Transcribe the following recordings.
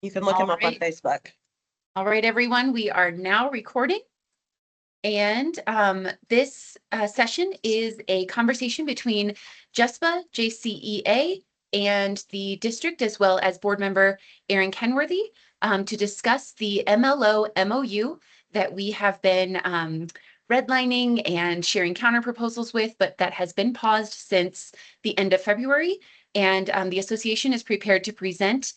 You can look him up on Facebook. All right, everyone, we are now recording. And this session is a conversation between JESPA, JCEA, and the district, as well as board member Erin Kenworthy, to discuss the MLO MOU that we have been redlining and sharing counter proposals with, but that has been paused since the end of February. And the association is prepared to present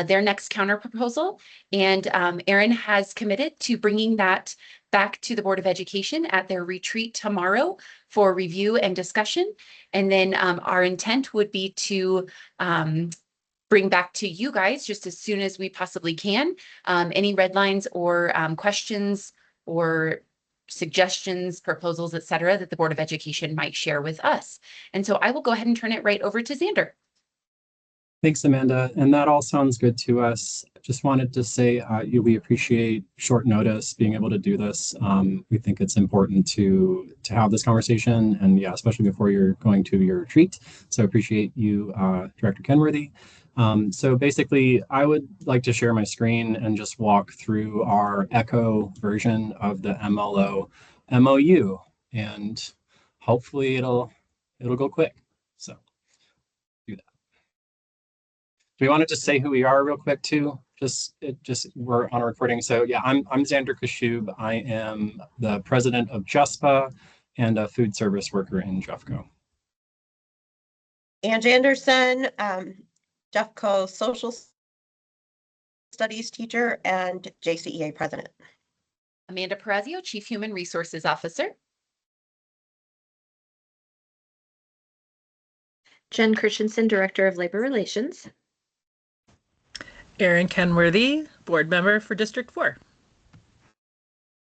their next counter proposal. And Erin has committed to bringing that back to the Board of Education at their retreat tomorrow for review and discussion. And then our intent would be to bring back to you guys just as soon as we possibly can, any red lines or questions or suggestions, proposals, et cetera, that the Board of Education might share with us. And so I will go ahead and turn it right over to Xander. Thanks, Amanda. And that all sounds good to us. Just wanted to say we appreciate short notice being able to do this. We think it's important to have this conversation, and yeah, especially before you're going to your retreat. So appreciate you, Director Kenworthy. So basically, I would like to share my screen and just walk through our ECHO version of the MLO MOU, and hopefully it'll go quick. So do that. Do we want to just say who we are real quick too? We're on a recording. So yeah, I'm Xander Kashub. I am the president of JESPA and a food service worker in Jeffco. Ange Anderson, Jeffco social studies teacher and JCEA president. Amanda Perazio, Chief Human Resources Officer. Jen Christensen, Director of Labor Relations. Erin Kenworthy, board member for District 4.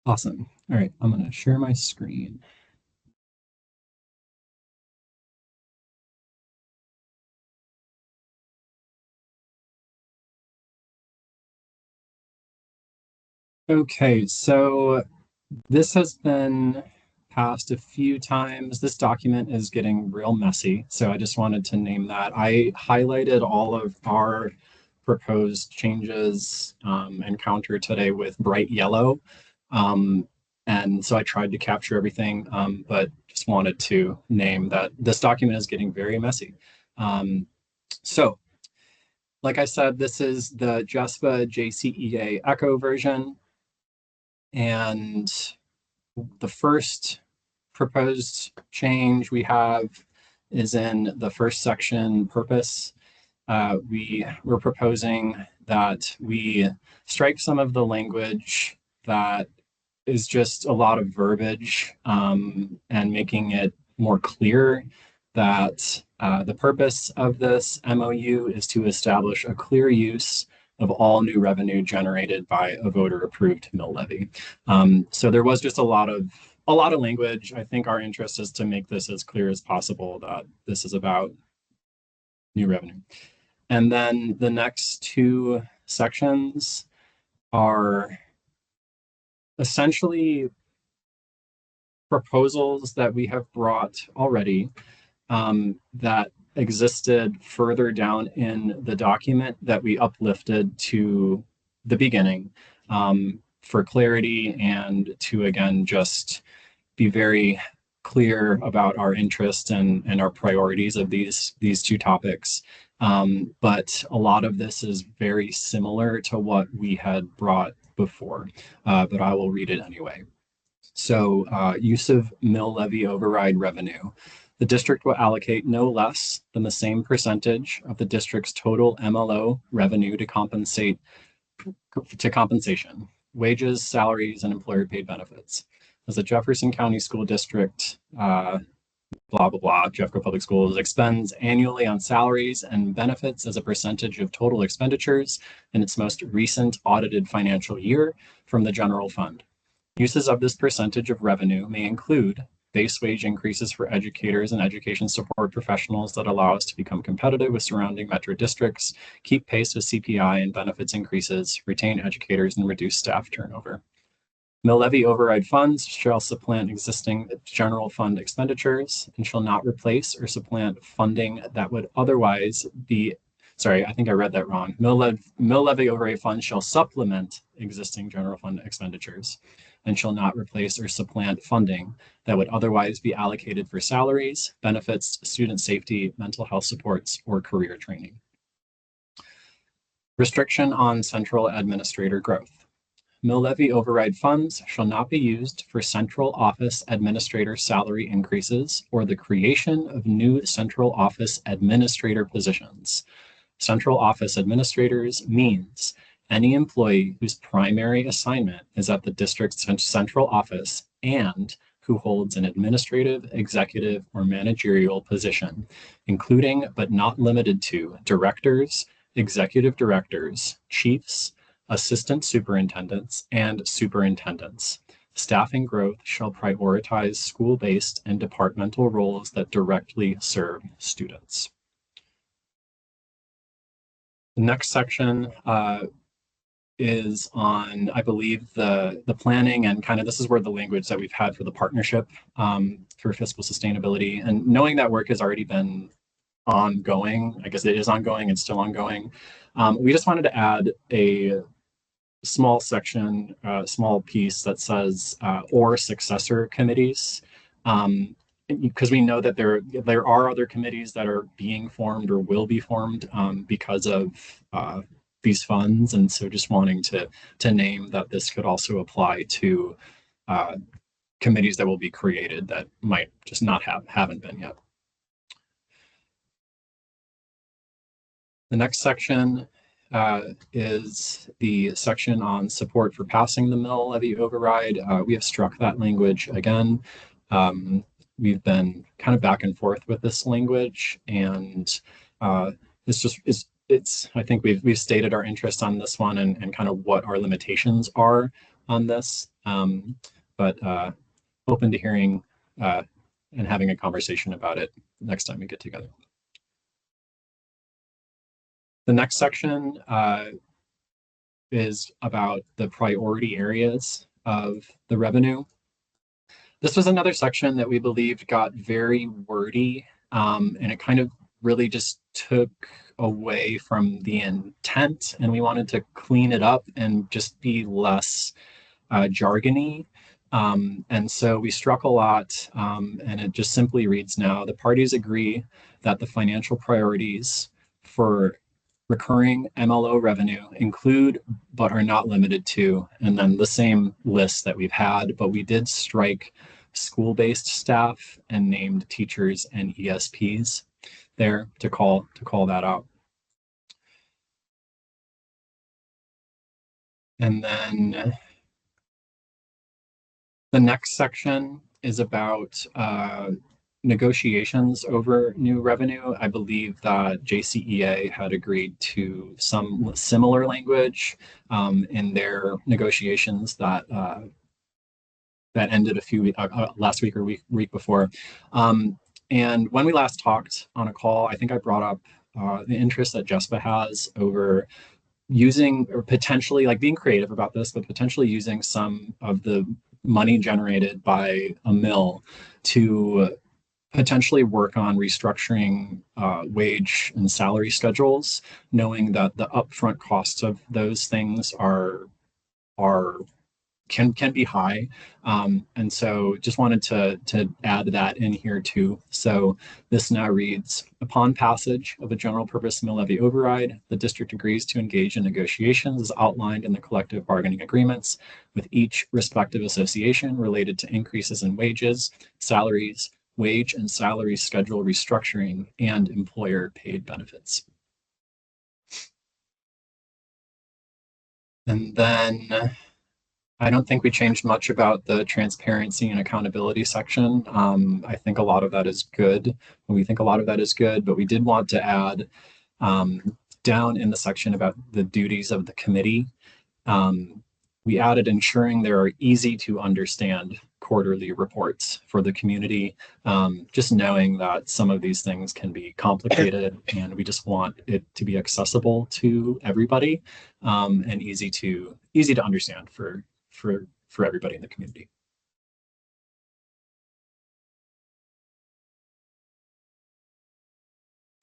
Awesome. All right, I'm going to share my screen. Okay, so this has been passed a few times. This document is getting real messy, so I just wanted to name that. I highlighted all of our proposed changes and counter today with bright yellow. And so I tried to capture everything, but just wanted to name that this document is getting very messy. So like I said, this is the JESPA JCEA ECHO version. And the first proposed change we have is in the first section, purpose. We're proposing that we strike some of the language that is just a lot of verbiage and making it more clear that the purpose of this MOU is to establish a clear use of all new revenue generated by a voter-approved mill levy. So there was just a lot of language. I think our interest is to make this as clear as possible that this is about new revenue. And then the next two sections are essentially proposals that we have brought already that existed further down in the document that we uplifted to the beginning for clarity and to, again, just be very clear about our interest and our priorities of these two topics. But a lot of this is very similar to what we had brought before, but I will read it anyway. So use of mill levy override revenue. The district will allocate no less than the same percentage of the district's total MLO revenue to compensation, wages, salaries, and employer paid benefits. As the Jefferson County School District, blah, blah, blah, Jeffco Public Schools expends annually on salaries and benefits as a percentage of total expenditures in its most recent audited financial year from the general fund. Uses of this percentage of revenue may include base wage increases for educators and education support professionals that allow us to become competitive with surrounding metro districts, keep pace with CPI and benefits increases, retain educators, and reduce staff turnover. Mill levy override funds shall supplant existing general fund expenditures and shall not replace or supplant funding that would otherwise be sorry, I think I read that wrong. Mill levy override funds shall supplement existing general fund expenditures and shall not replace or supplant funding that would otherwise be allocated for salaries, benefits, student safety, mental health supports, or career training. Restriction on central administrator growth. Mill levy override funds shall not be used for central office administrator salary increases or the creation of new central office administrator positions. Central office administrators means any employee whose primary assignment is at the district's central office and who holds an administrative, executive, or managerial position, including but not limited to directors, executive directors, chiefs, assistant superintendents, and superintendents. Staffing growth shall prioritize school-based and departmental roles that directly serve students. The next section is on, I believe, the planning and kind of this is where the language that we've had for the partnership for fiscal sustainability, and knowing that work has already been ongoing, I guess it is ongoing, it's still ongoing. We just wanted to add a small section, small piece that says or successor committees. Because we know that there are other committees that are being formed or will be formed because of these funds, and so just wanting to name that this could also apply to committees that will be created that might just not haven't been yet. The next section is the section on support for passing the mill levy override. We have struck that language again. We've been kind of back and forth with this language, and it's I think we've stated our interest on this one and kind of what our limitations are on this, but open to hearing and having a conversation about it next time we get together. The next section is about the priority areas of the revenue. This was another section that we believed got very wordy, and it kind of really just took away from the intent, and we wanted to clean it up and just be less jargony. And so we struck a lot, and it just simply reads now, the parties agree that the financial priorities for recurring MLO revenue include but are not limited to, and then the same list that we've had, but we did strike school-based staff and named teachers and ESPs there to call that out. And then the next section is about negotiations over new revenue. I believe that JCEA had agreed to some similar language in their negotiations that ended last week or week before. And when we last talked on a call, I think I brought up the interest that JESPA has over using or potentially like being creative about this, but potentially using some of the money generated by a mill to potentially work on restructuring wage and salary schedules, knowing that the upfront costs of those things can be high. And so just wanted to add that in here too. So this now reads, upon passage of a general purpose mill levy override, the district agrees to engage in negotiations as outlined in the collective bargaining agreements with each respective association related to increases in wages, salaries, wage and salary schedule restructuring, and employer paid benefits. And then I don't think we changed much about the transparency and accountability section. I think a lot of that is good. We think a lot of that is good, but we did want to add down in the section about the duties of the committee. We added ensuring there are easy to understand quarterly reports for the community, just knowing that some of these things can be complicated and we just want it to be accessible to everybody and easy to understand for everybody in the community.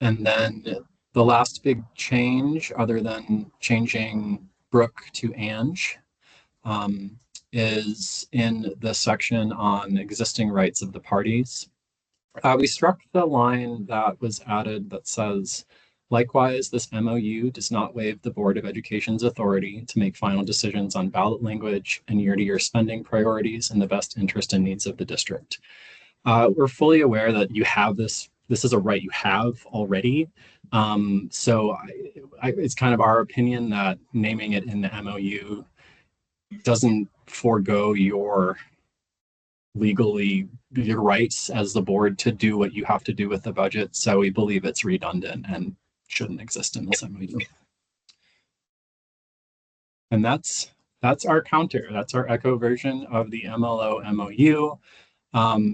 And then The last big change, other than changing Brooke to Ange, is in the section on existing rights of the parties. We struck the line that was added that says, likewise, this MOU does not waive the Board of Education's authority to make final decisions on ballot language and year-to-year spending priorities in the best interest and needs of the district. We're fully aware that you have this is a right you have already. So it's kind of our opinion that naming it in the MOU doesn't forego your rights as the board to do what you have to do with the budget. So we believe it's redundant and shouldn't exist in this MOU. And that's our counter. That's our echo version of the MLO MOU.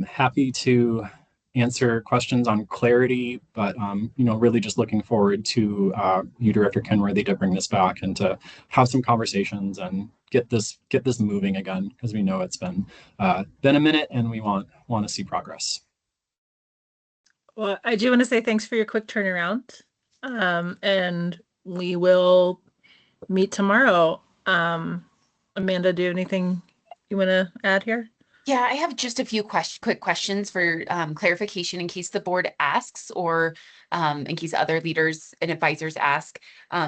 Happy to answer questions on clarity, but really just looking forward to you, Director Kenworthy, to bring this back and to have some conversations and get this moving again, because we know it's been a minute and we want to see progress. Well, I do want to say thanks for your quick turnaround. And we will meet tomorrow. Amanda, do you have anything you want to add here? Yeah, I have just a few quick questions for clarification in case the board asks, or in case other leaders and advisors ask.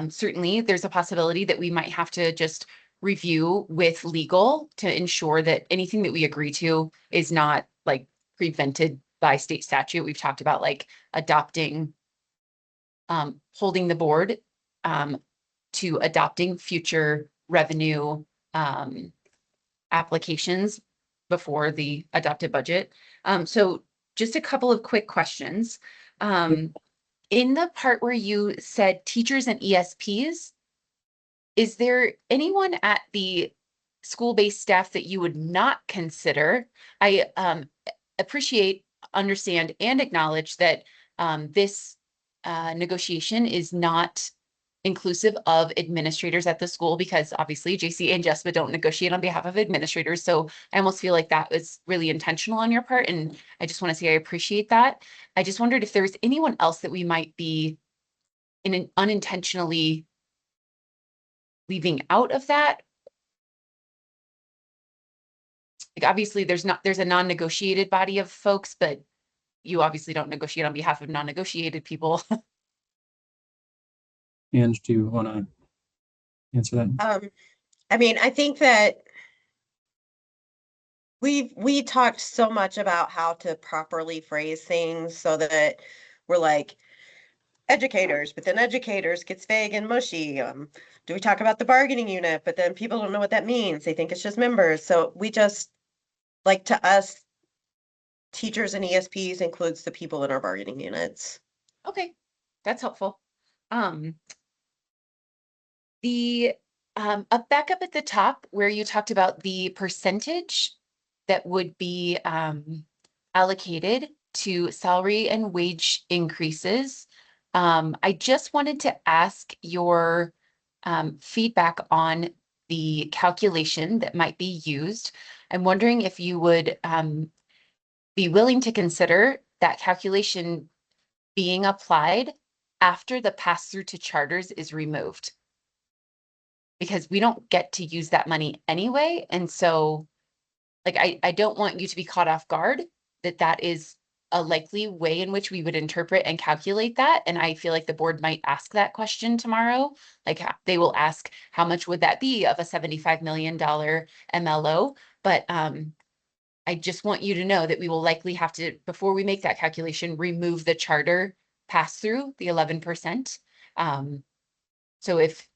Certainly, there's a possibility that we might have to just review with legal to ensure that anything that we agree to is not like prevented by state statute. We've talked about like adopting, holding the board to adopting future revenue applications before the adopted budget. So just a couple of quick questions. In the part where you said teachers and ESPs, is there anyone at the school-based staff that you would not consider? I appreciate, understand, and acknowledge that this negotiation is not inclusive of administrators at the school, because obviously JC and Jessica don't negotiate on behalf of administrators. So I almost feel like that was really intentional on your part. And I just want to say I appreciate that. I just wondered if there was anyone else that we might be unintentionally leaving out of that. Like obviously there's a non-negotiated body of folks, but you obviously don't negotiate on behalf of non-negotiated people. Ange, do you want to answer that? I mean, I think that we talked so much about how to properly phrase things so that we're like educators, but then educators gets vague and mushy. Do we talk about the bargaining unit, but then people don't know what that means. They think it's just members. So we just, like, to us, teachers and ESPs includes the people in our bargaining units. Okay, that's helpful. Back up at the top where you talked about the percentage that would be allocated to salary and wage increases. I just wanted to ask your feedback on the calculation that might be used. I'm wondering if you would be willing to consider that calculation being applied after the pass-through to charters is removed, because we don't get to use that money anyway. And so like, I don't want you to be caught off guard that is a likely way in which we would interpret and calculate that. And I feel like the board might ask that question tomorrow. Like they will ask, how much would that be of a $75 million MLO? But I just want you to know that we will likely have to, before we make that calculation, remove the charter pass through, the 11%. So if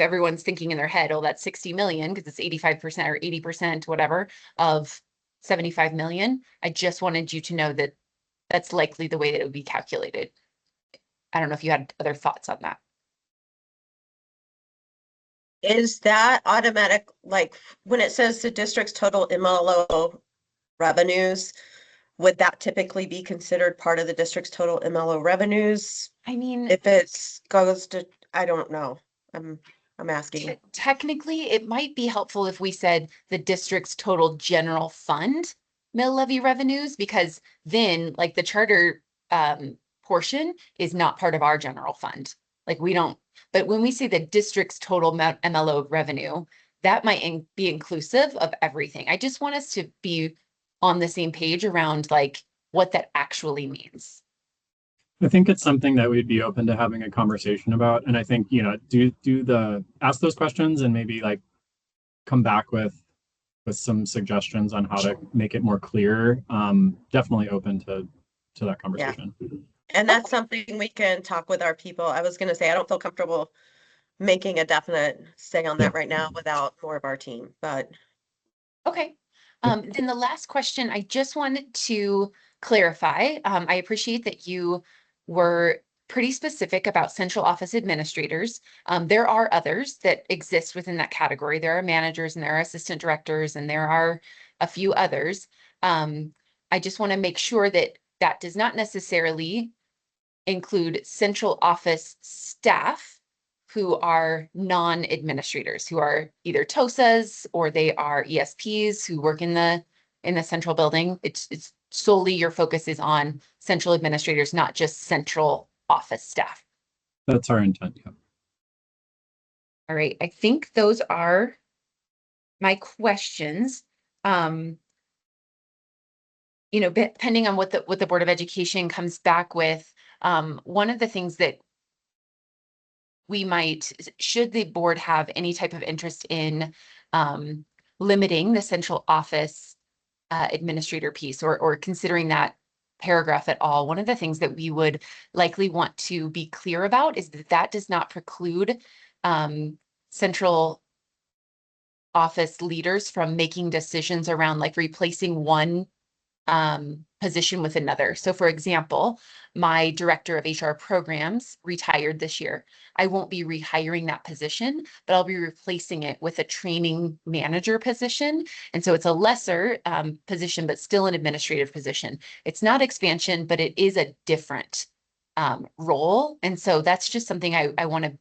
everyone's thinking in their head, oh, that's 60 million because it's 85% or 80%, whatever, of 75 million, I just wanted you to know that that's likely the way that it would be calculated. I don't know if you had other thoughts on that. Is that automatic, like when it says the district's total MLO revenues, would that typically be considered part of the district's total MLO revenues? I mean, If it goes to, I don't know. I'm asking. Technically, it might be helpful if we said the district's total general fund mill levy revenues, because then like the charter portion is not part of our general fund. Like we don't, but when we say the district's total MLO revenue, that might be inclusive of everything. I just want us to be on the same page around like what that actually means. I think it's something that we'd be open to having a conversation about. And I think, ask those questions and maybe like come back with some suggestions on how to make it more clear. Definitely open to that conversation. Yeah. And that's something we can talk with our people. I was going to say, I don't feel comfortable making a definite say on that right now without more of our team, but. Okay. Then the last question, I just wanted to clarify. I appreciate that you were pretty specific about central office administrators. There are others that exist within that category. There are managers and there are assistant directors and there are a few others. I just want to make sure that that does not necessarily include central office staff who are non-administrators, who are either TOSAs or they are ESPs who work in the central building. It's solely your focus is on central administrators, not just central office staff. That's our intent. Yeah. All right. I think those are my questions. Depending on what the Board of Education comes back with, one of the things that we might, should the board have any type of interest in limiting the central office administrator piece or considering that paragraph at all, one of the things that we would likely want to be clear about is that that does not preclude central office leaders from making decisions around like replacing one position with another. So for example, my director of HR programs retired this year. I won't be rehiring that position, but I'll be replacing it with a training manager position. And so it's a lesser position, but still an administrative position. It's not expansion, but it is a different role. And so that's just something I want to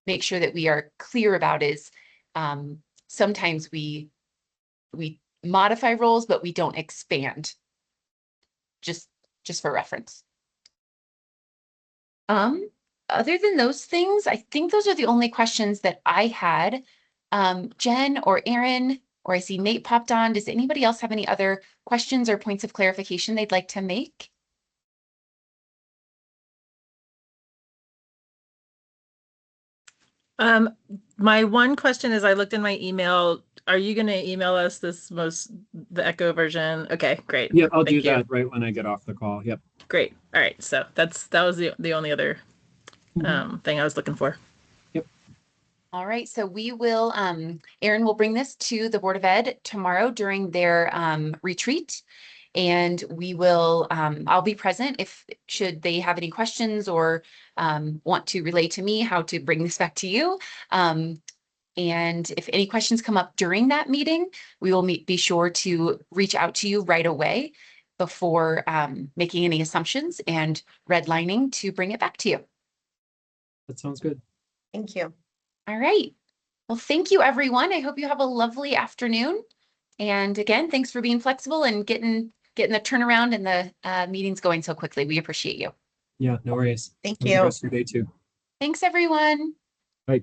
make sure that we are clear about is sometimes we modify roles, but we don't expand. Just for reference. Other than those things, I think those are the only questions that I had. Jen or Aaron, or I see Nate popped on. Does anybody else have any other questions or points of clarification they'd like to make? My one question is, I looked in my email. Are you going to email us the Echo version? Okay, great. Yeah, I'll do Thank you. that right when I get off the call. Yep. Great. All right. So that was the only other thing I was looking for. Yep. All right. So we will, Aaron will bring this to the Board of Ed tomorrow during their retreat. And we will, I'll be present should they have any questions or want to relay to me how to bring this back to you. And if any questions come up during that meeting, we will be sure to reach out to you right away before making any assumptions and redlining to bring it back to you. That sounds good. Thank you. All right. Well, thank you, everyone. I hope you have a lovely afternoon. And again, thanks for being flexible and getting the turnaround and the meetings going so quickly. We appreciate you. Yeah, no worries. Thank Have a you. good rest of your day too. Thanks, everyone. Bye.